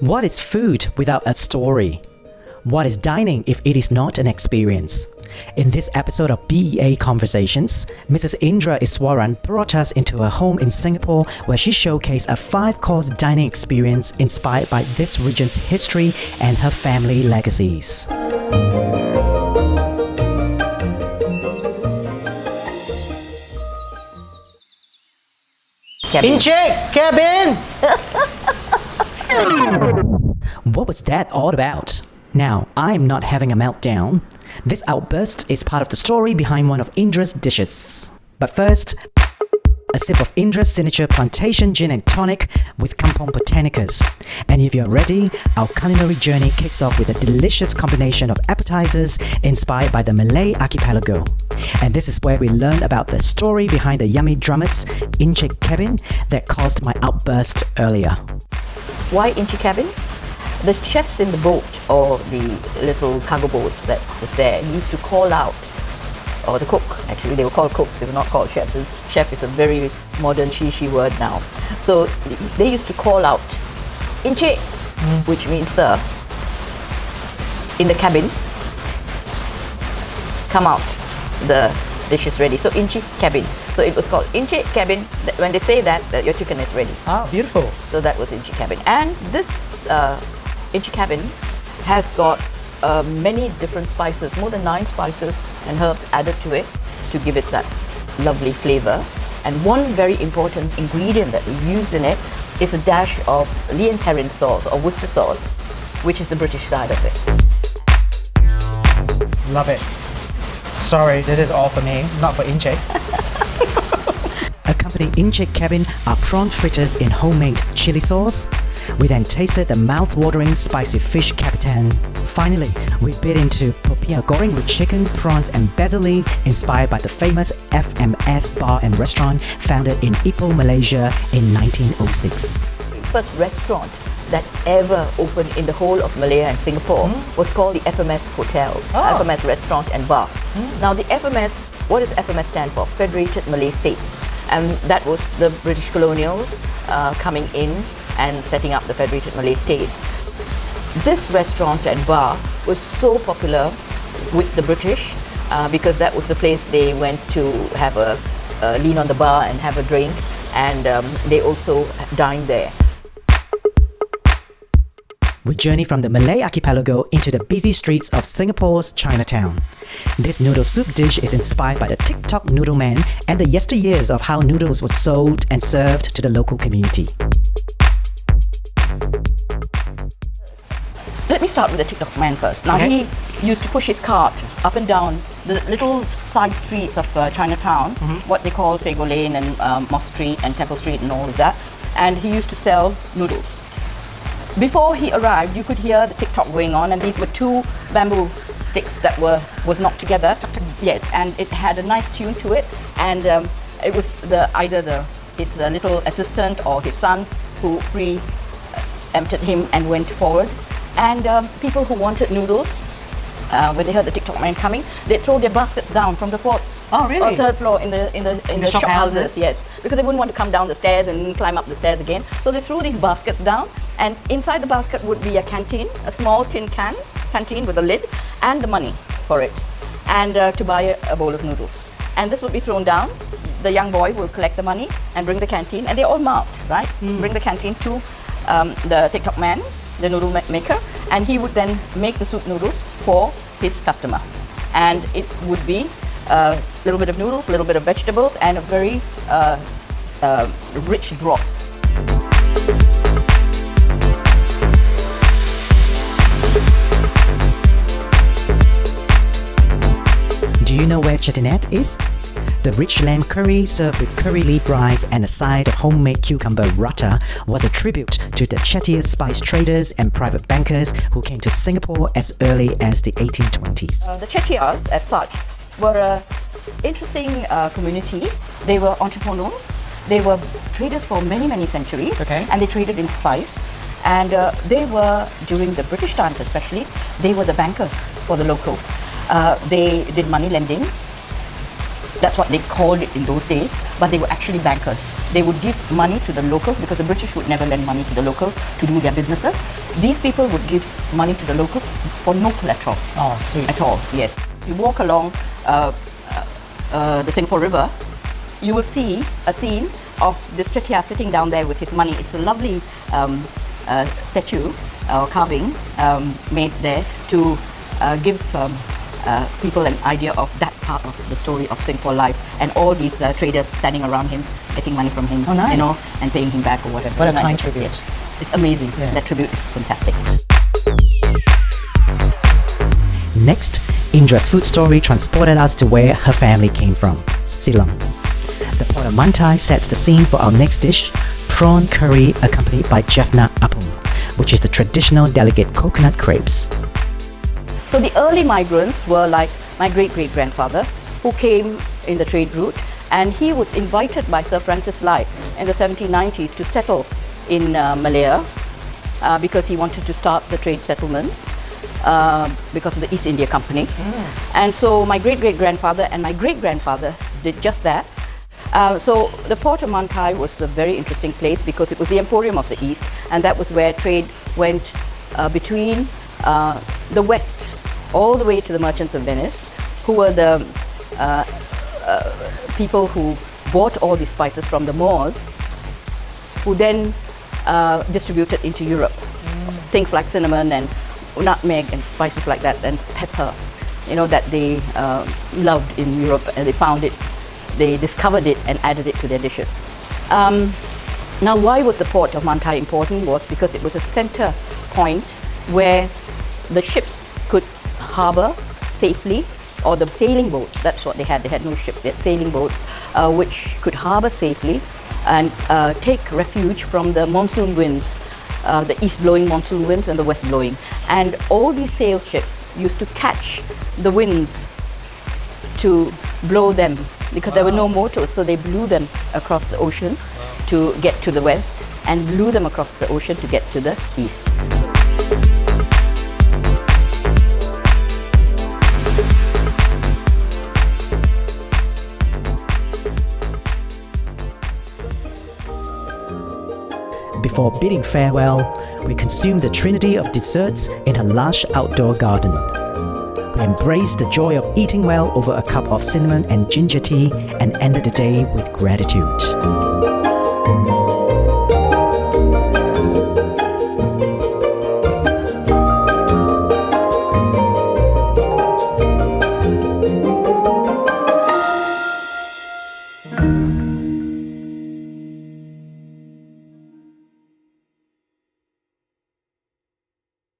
What is food without a story? What is dining if it is not an experience? In this episode of BEA Conversations, Mrs. Indra Iswaran brought us into her home in Singapore where she showcased a 5-course dining experience inspired by this region's history and her family legacies. Encik, cabin! What was that all about? Now, I'm not having a meltdown. This outburst is part of the story behind one of Indra's dishes. But first, a sip of Indra's signature Plantation gin and tonic with Kampong Botanicus. And if you're ready, our culinary journey kicks off with a delicious combination of appetizers inspired by the Malay archipelago. And this is where we learn about the story behind the yummy drumettes, Encik cabin, that caused my outburst earlier. Why Encik cabin? The chefs in the boat, or the little cargo boats that was there, used to call out, or the cook, actually they were called cooks, they were not called chefs. Chef is a very modern she word now. So they used to call out, Encik, which means sir, in the cabin, come out, the dish is ready. So Encik cabin. So it was called Encik cabin. When they say that your chicken is ready. Ah, beautiful. So that was Encik cabin. And this Encik cabin has got many different spices, more than 9 spices and herbs added to it to give it that lovely flavor. And one very important ingredient that we use in it is a dash of Leon Perrin sauce or Worcester sauce, which is the British side of it. Love it. Sorry, this is all for me, not for Encik. Accompanying Encik cabin are prawn fritters in homemade chili sauce. We then tasted the mouth-watering spicy fish capitan. Finally, we bit into popiah goreng with chicken, prawns and basil leaf inspired by the famous FMS bar and restaurant founded in Ipoh, Malaysia in 1906. First restaurant that ever opened in the whole of Malaya and Singapore was called the FMS Hotel, FMS Restaurant and Bar. Now the FMS, what does FMS stand for? Federated Malay States. And that was the British colonial coming in and setting up the Federated Malay States. This restaurant and bar was so popular with the British because that was the place they went to have a lean on the bar and have a drink, and they also dined there. We journey from the Malay archipelago into the busy streets of Singapore's Chinatown. This noodle soup dish is inspired by the TikTok noodle man and the yesteryears of how noodles were sold and served to the local community. Let me start with the TikTok man first. Now he used to push his cart up and down the little side streets of Chinatown, what they call Sago Lane and Mosque Street and Temple Street and all of that, and he used to sell noodles. Before he arrived, you could hear the TikTok going on, and these were 2 bamboo sticks that was knocked together. Yes, and it had a nice tune to it, and it was either his little assistant or his son who pre-empted him and went forward. And people who wanted noodles, when they heard the TikTok man coming, they'd throw their baskets down from the 4th or 3rd floor in the shop houses. Yes, because they wouldn't want to come down the stairs and climb up the stairs again. So they threw these baskets down, and inside the basket would be a canteen, a small tin canteen with a lid, and the money for it, and to buy a bowl of noodles. And this would be thrown down. The young boy will collect the money and bring the canteen, and they're all marked, right? Bring the canteen to the TikTok man, the noodle maker, and he would then make the soup noodles for his customer. And it would be a little bit of noodles, a little bit of vegetables, and a very rich broth. Do you know where Chettinad is? The rich lamb curry served with curry leaf rice and a side of homemade cucumber rata was a tribute to the Chettiar spice traders and private bankers who came to Singapore as early as the 1820s. The Chettiars, as such, were an interesting community. They were entrepreneurial. They were traders for many centuries, and they traded in spice. And they were, during the British times especially, they were the bankers for the locals. They did money lending. That's what they called it in those days, but they were actually bankers. They would give money to the locals because the British would never lend money to the locals to do their businesses. These people would give money to the locals for no collateral Oh, sweet. at all. Yes. You walk along the Singapore River, you will see a scene of this chettiar sitting down there with his money. It's a lovely statue or carving made there to give people an idea of that part of the story of Singapore life, and all these traders standing around him, getting money from him, Oh, nice. you know, and paying him back or whatever. What a Like kind that. tribute. Yes. It's amazing. Yeah. That tribute is fantastic. Next, Indra's food story transported us to where her family came from, Ceylon. The pot of manthai sets the scene for our next dish, prawn curry accompanied by Jaffna appam, which is the traditional delicate coconut crepes. So the early migrants were like my great-great-grandfather, who came in the trade route, and he was invited by Sir Francis Lai in the 1790s to settle in Malaya because he wanted to start the trade settlements because of the East India Company. And so my great-great-grandfather and my great-grandfather did just that. So the port of Manthai was a very interesting place because it was the emporium of the East, and that was where trade went between the West all the way to the merchants of Venice, who were the people who bought all these spices from the Moors, who then distributed into Europe. Things like cinnamon and nutmeg and spices like that, and pepper, you know, that they loved in Europe, and they found it, they discovered it and added it to their dishes. Now, why was the port of Manthai important? Was because it was a center point where the ships could harbor safely, or the sailing boats, that's what they had no ships, they had sailing boats which could harbor safely and take refuge from the monsoon winds, the east blowing monsoon winds and the west blowing. And all these sail ships used to catch the winds to blow them because there were no motors, so they blew them across the ocean to get to the west and blew them across the ocean to get to the east. Before bidding farewell, we consumed the trinity of desserts in her lush outdoor garden. We embraced the joy of eating well over a cup of cinnamon and ginger tea and ended the day with gratitude.